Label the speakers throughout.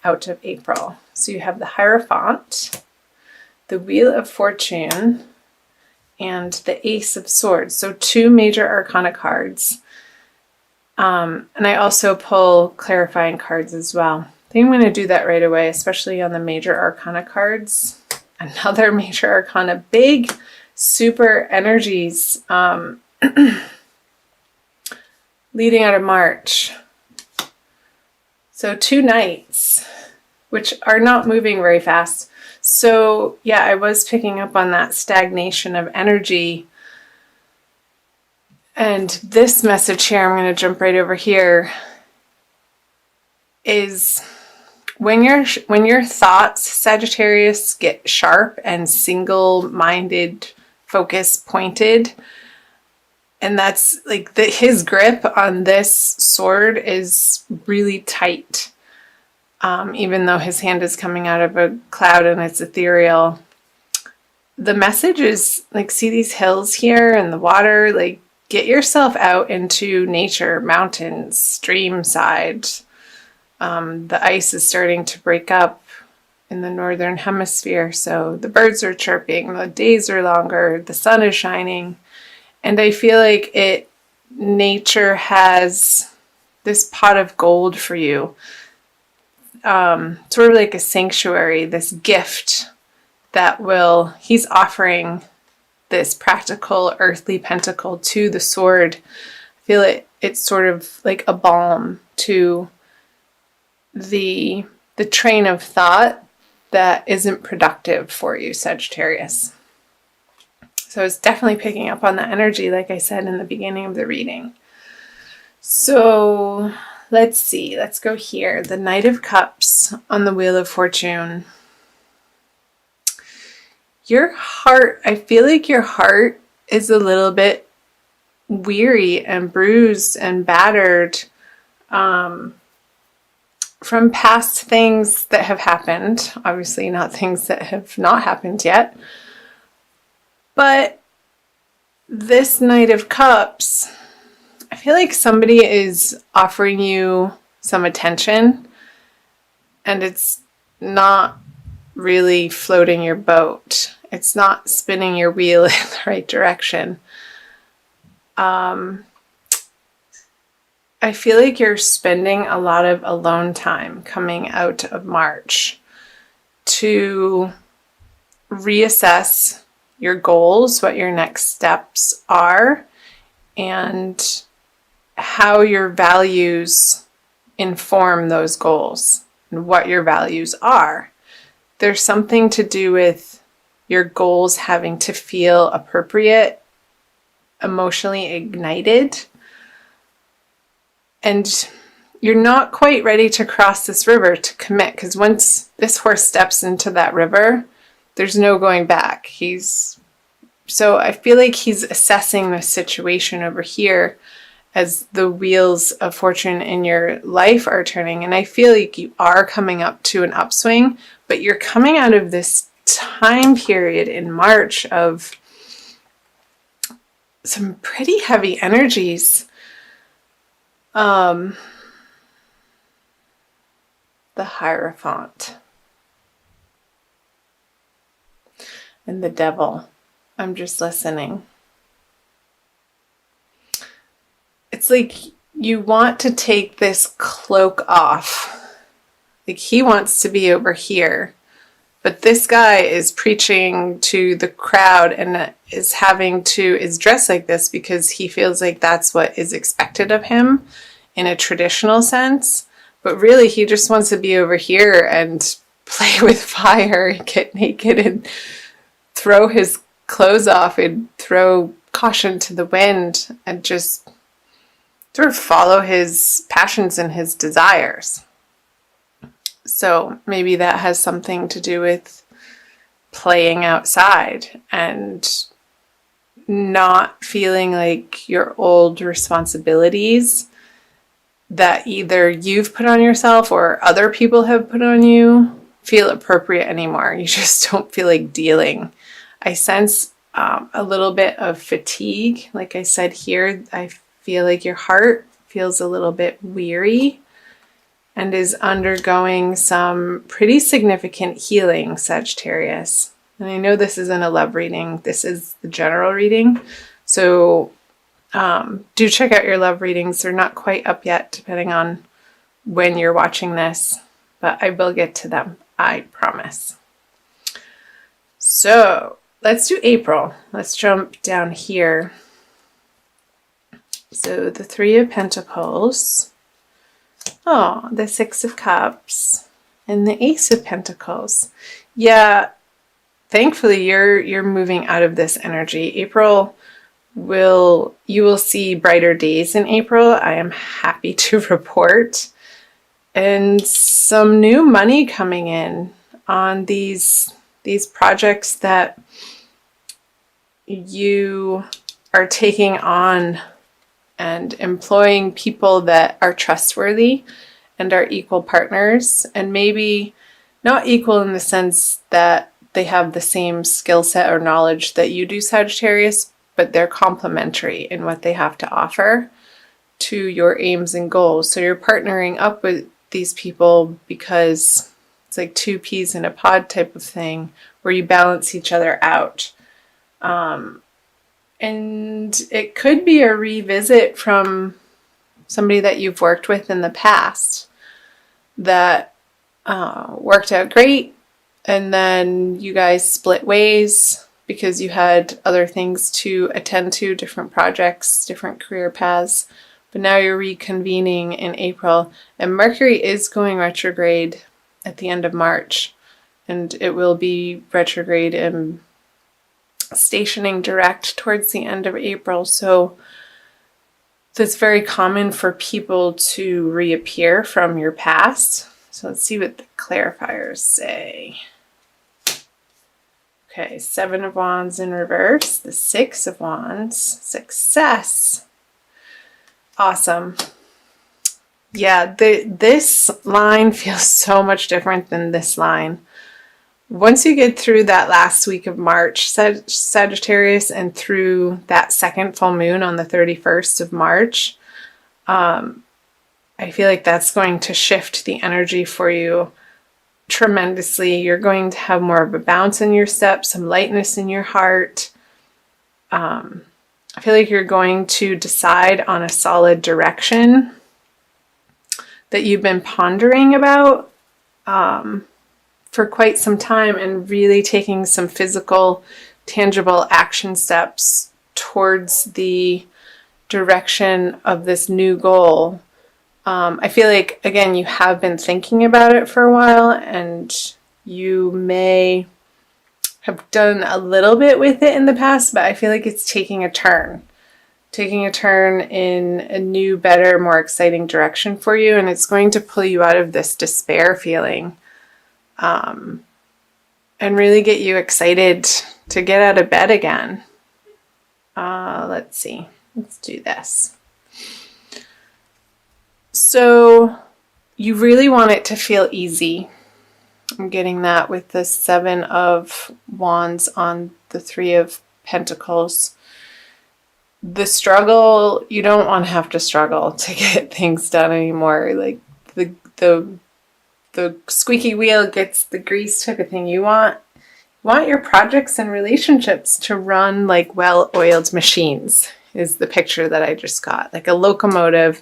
Speaker 1: out of April. So you have the Hierophant, the Wheel of Fortune, and the Ace of Swords. So 2 major arcana cards. And I also pull clarifying cards as well. I think I'm going to do that right away, especially on the major arcana cards. Another major arcana, big, super energies leading out of March. So 2 knights, which are not moving very fast. So yeah, I was picking up on that stagnation of energy. And this message here, I'm going to jump right over here, is when your thoughts, Sagittarius, get sharp and single-minded, focus pointed, and that's like his grip on this sword is really tight. Even though his hand is coming out of a cloud and it's ethereal, the message is like, see these hills here and the water, like get yourself out into nature, mountains, stream side. The ice is starting to break up in the northern hemisphere, so the birds are chirping, the days are longer, the sun is shining, and I feel like nature has this pot of gold for you, sort of like a sanctuary, this gift that he's offering this practical earthly pentacle to the sword. I feel it's sort of like a balm to the train of thought that isn't productive for you, Sagittarius. So it's definitely picking up on that energy, like I said in the beginning of the reading. So let's see, let's go here. The Knight of Cups on the Wheel of Fortune. Your heart, I feel like your heart is a little bit weary and bruised and battered from past things that have happened. Obviously not things that have not happened yet. But this Knight of Cups, I feel like somebody is offering you some attention and it's not really floating your boat. It's not spinning your wheel in the right direction. I feel like you're spending a lot of alone time coming out of March to reassess your goals, what your next steps are, and how your values inform those goals and what your values are. There's something to do with your goals having to feel appropriate, emotionally ignited, and you're not quite ready to cross this river to commit, because once this horse steps into that river, there's no going back. So I feel like he's assessing the situation over here as the wheels of fortune in your life are turning. And I feel like you are coming up to an upswing, but you're coming out of this time period in March of some pretty heavy energies. The Hierophant and the Devil. I'm just listening. It's like you want to take this cloak off. Like he wants to be over here, but this guy is preaching to the crowd and is dressed like this because he feels like that's what is expected of him in a traditional sense. But really he just wants to be over here and play with fire and get naked and throw his clothes off and throw caution to the wind and just sort of follow his passions and his desires. So maybe that has something to do with playing outside and not feeling like your old responsibilities that either you've put on yourself or other people have put on you feel appropriate anymore. You just don't feel like dealing. I sense a little bit of fatigue. Like I said here, I feel like your heart feels a little bit weary and is undergoing some pretty significant healing, Sagittarius. And I know this isn't a love reading, this is the general reading. So do check out your love readings. They're not quite up yet, depending on when you're watching this, but I will get to them, I promise. So let's do April. Let's jump down here. So the Three of Pentacles, oh, the Six of Cups, and the Ace of Pentacles. Yeah, thankfully you're moving out of this energy. April you will see brighter days in April. I am happy to report. And some new money coming in on these projects that you are taking on and employing people that are trustworthy and are equal partners, and maybe not equal in the sense that they have the same skill set or knowledge that you do, Sagittarius, but they're complementary in what they have to offer to your aims and goals. So you're partnering up with these people because it's like two peas in a pod type of thing where you balance each other out. And it could be a revisit from somebody that you've worked with in the past that worked out great, and then you guys split ways because you had other things to attend to, different projects, different career paths. But now you're reconvening in April, and Mercury is going retrograde at the end of March, and it will be retrograde and stationing direct towards the end of April. So it's very common for people to reappear from your past. So let's see what the clarifiers say. Okay, Seven of Wands in reverse, the Six of Wands, success. Awesome. Yeah, this line feels so much different than this line. Once you get through that last week of March, Sagittarius, and through that second full moon on the 31st of March, I feel like that's going to shift the energy for you tremendously. You're going to have more of a bounce in your step, some lightness in your heart. I feel like you're going to decide on a solid direction that you've been pondering about for quite some time, and really taking some physical, tangible action steps towards the direction of this new goal. I feel like, again, you have been thinking about it for a while, and you may have done a little bit with it in the past, but I feel like it's taking a turn in a new, better, more exciting direction for you, and it's going to pull you out of this despair feeling, and really get you excited to get out of bed again. Let's see. Let's do this. So you really want it to feel easy. I'm getting that with the Seven of Wands on the Three of Pentacles. The struggle, you don't want to have to struggle to get things done anymore. Like the squeaky wheel gets the grease type of thing. You want your projects and relationships to run like well-oiled machines, is the picture that I just got. Like a locomotive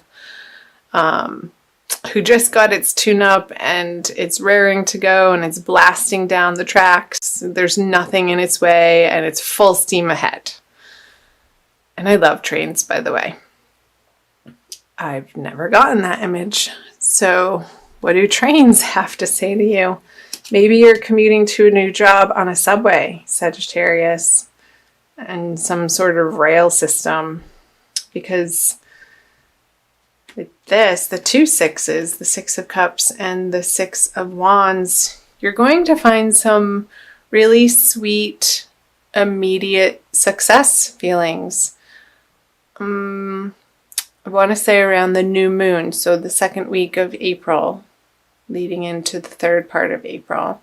Speaker 1: who just got its tune-up and it's raring to go and it's blasting down the tracks. There's nothing in its way and it's full steam ahead. And I love trains, by the way. I've never gotten that image. So what do trains have to say to you? Maybe you're commuting to a new job on a subway, Sagittarius, and some sort of rail system, because with this, the two sixes, the Six of Cups and the Six of Wands, you're going to find some really sweet, immediate success feelings. I want to say around the new moon, so the second week of April, leading into the third part of April,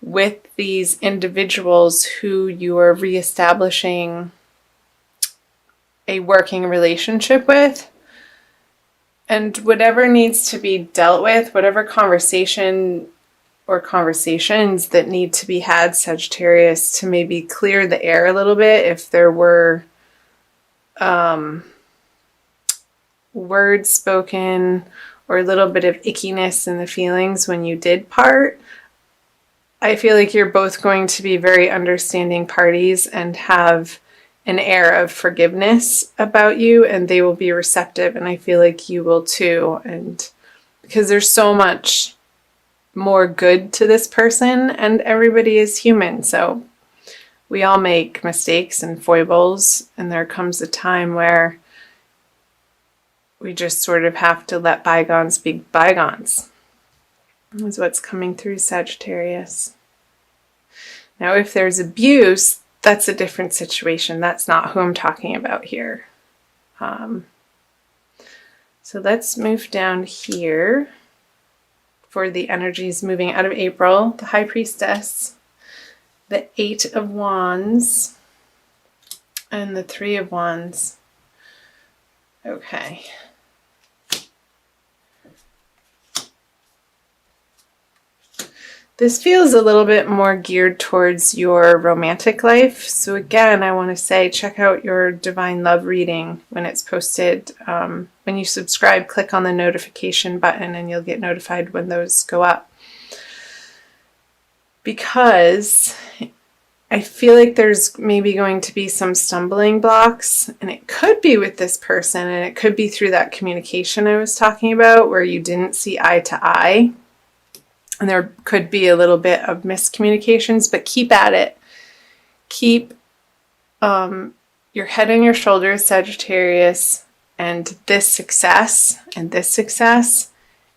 Speaker 1: with these individuals who you are reestablishing a working relationship with. And whatever needs to be dealt with, whatever conversation or conversations that need to be had, Sagittarius, to maybe clear the air a little bit if there were words spoken or a little bit of ickiness in the feelings when you did part. I feel like you're both going to be very understanding parties and have an air of forgiveness about you, and they will be receptive, and I feel like you will too. And because there's so much more good to this person, and everybody is human, so we all make mistakes and foibles, and there comes a time where we just sort of have to let bygones be bygones. Is what's coming through, Sagittarius. Now, if there's abuse, that's a different situation. That's not who I'm talking about here. So let's move down here for the energies moving out of April. The High Priestess, the Eight of Wands, and the Three of Wands. Okay. This feels a little bit more geared towards your romantic life. So again, I want to say check out your Divine Love reading when it's posted. When you subscribe, click on the notification button and you'll get notified when those go up. Because I feel like there's maybe going to be some stumbling blocks, and it could be with this person, and it could be through that communication I was talking about where you didn't see eye to eye. And there could be a little bit of miscommunications, but keep at it. Keep your head on your shoulders, Sagittarius, and this success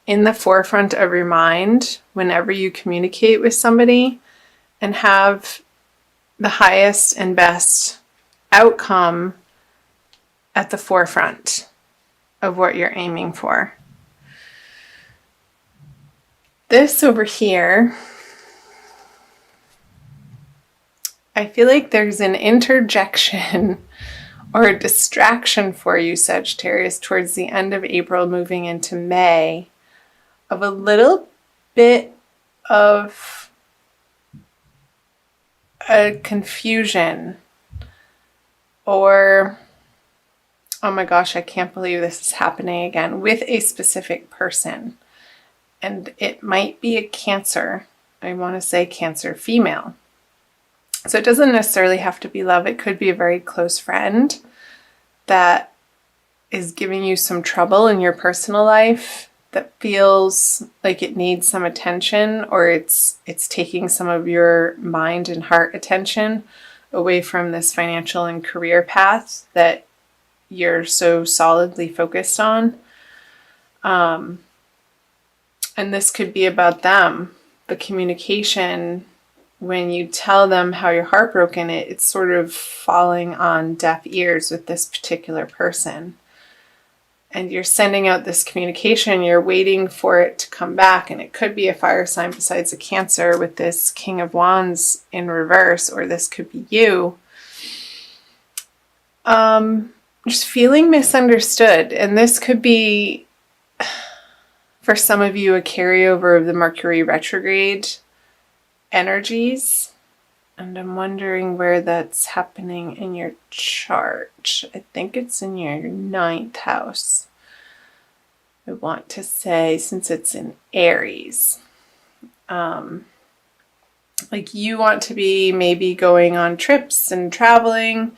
Speaker 1: in the forefront of your mind whenever you communicate with somebody, and have the highest and best outcome at the forefront of what you're aiming for. This over here, I feel like there's an interjection or a distraction for you, Sagittarius, towards the end of April, moving into May, of a little bit of a confusion or, oh my gosh, I can't believe this is happening again, with a specific person. And it might be a Cancer. I want to say Cancer female. So it doesn't necessarily have to be love. It could be a very close friend that is giving you some trouble in your personal life, that feels like it needs some attention, or it's taking some of your mind and heart attention away from this financial and career path that you're so solidly focused on. And this could be about them. The communication, when you tell them how you're heartbroken, it's sort of falling on deaf ears with this particular person. And you're sending out this communication, you're waiting for it to come back, and it could be a fire sign besides a Cancer with this King of Wands in reverse, or this could be you. Just feeling misunderstood, and this could be, for some of you, a carryover of the Mercury retrograde energies. And I'm wondering where that's happening in your chart. I think it's in your 9th house. I want to say, since it's in Aries. Like you want to be maybe going on trips and traveling,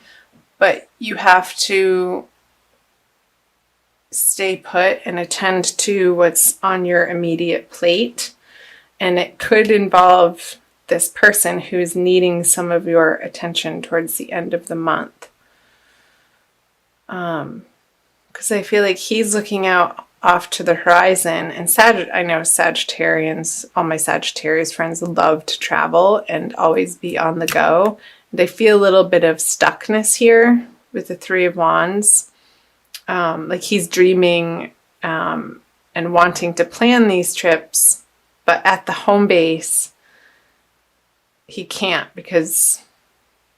Speaker 1: but you have to stay put and attend to what's on your immediate plate. And it could involve this person who's needing some of your attention towards the end of the month. Because I feel like he's looking out off to the horizon. And I know Sagittarians, all my Sagittarius friends love to travel and always be on the go. And I feel a little bit of stuckness here with the Three of Wands. Like he's dreaming and wanting to plan these trips, but at the home base, he can't, because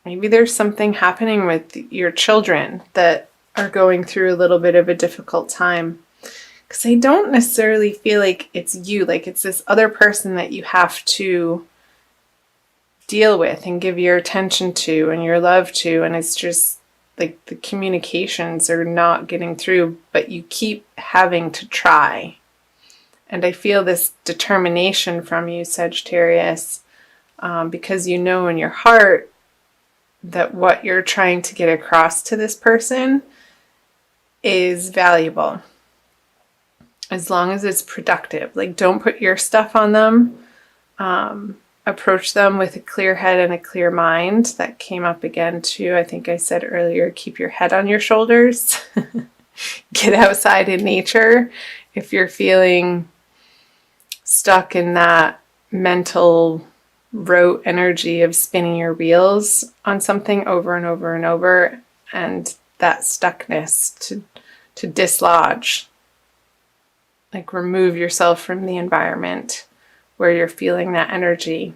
Speaker 1: maybe there's something happening with your children that are going through a little bit of a difficult time. Because I don't necessarily feel like it's you, like it's this other person that you have to deal with and give your attention to and your love to, and it's just like the communications are not getting through, but you keep having to try. And I feel this determination from you, Sagittarius, because you know in your heart that what you're trying to get across to this person is valuable. As long as it's productive. Like, don't put your stuff on them. Approach them with a clear head and a clear mind. That came up again too. I think I said earlier, keep your head on your shoulders. Get outside in nature. If you're feeling stuck in that mental rote energy of spinning your wheels on something over and over and over, and that stuckness to dislodge. Like, remove yourself from the environment where you're feeling that energy,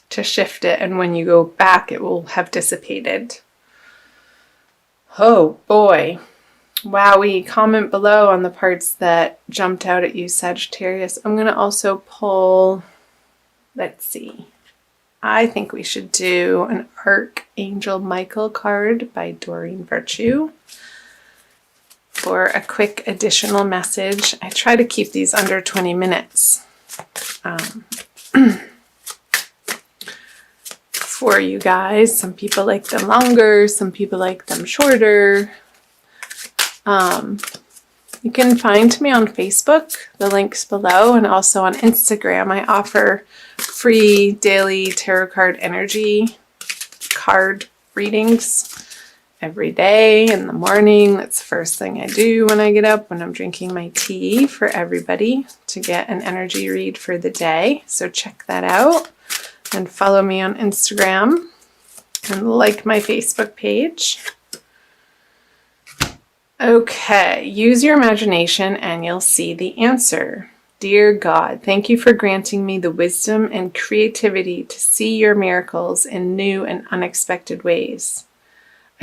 Speaker 1: to shift it, and when you go back it will have dissipated. Oh boy. Wowee. Comment below on the parts that jumped out at you, Sagittarius. I'm going to also pull, let's see, I think we should do an Archangel Michael card by Doreen Virtue for a quick additional message. I try to keep these under 20 minutes. For you guys. Some people like them longer, some people like them shorter. You can find me on Facebook, the link's below, and also on Instagram. I offer free daily tarot card energy card readings every day in the morning. That's the first thing I do when I get up, when I'm drinking my tea, for everybody to get an energy read for the day. So check that out and follow me on Instagram and like my Facebook page. Okay, use your imagination and you'll see the answer. Dear God, thank you for granting me the wisdom and creativity to see your miracles in new and unexpected ways.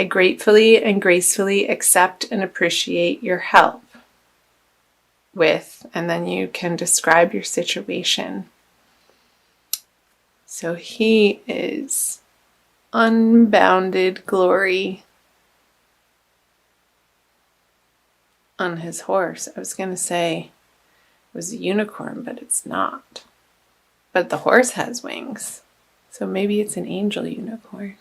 Speaker 1: I gratefully and gracefully accept and appreciate your help with, and then you can describe your situation. So he is unbounded glory on his horse. I was going to say it was a unicorn, but it's not. But the horse has wings. So maybe it's an angel unicorn.